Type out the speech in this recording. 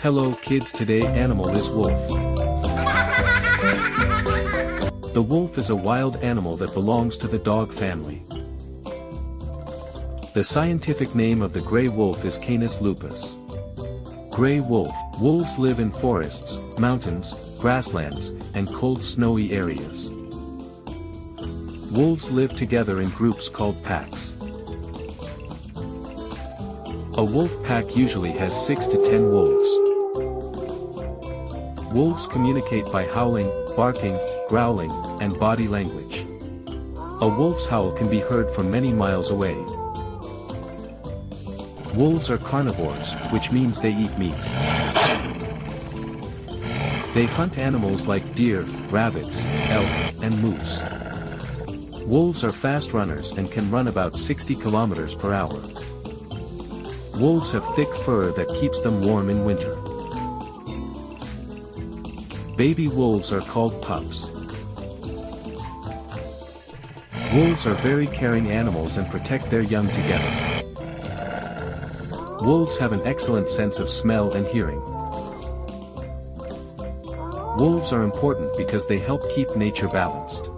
Hello kids, today animal is wolf. The wolf is a wild animal that belongs to the dog family. The scientific name of the gray wolf is Canis lupus. Gray wolf. Wolves live in forests, mountains, grasslands, and cold snowy areas. Wolves live together in groups called packs. A wolf pack usually has 6 to 10 wolves. Wolves communicate by howling, barking, growling, and body language. A wolf's howl can be heard from many miles away. Wolves are carnivores, which means they eat meat. They hunt animals like deer, rabbits, elk, and moose. Wolves are fast runners and can run about 60 kilometers per hour. Wolves have thick fur that keeps them warm in winter. Baby wolves are called pups. Wolves are very caring animals and protect their young together. Wolves have an excellent sense of smell and hearing. Wolves are important because they help keep nature balanced.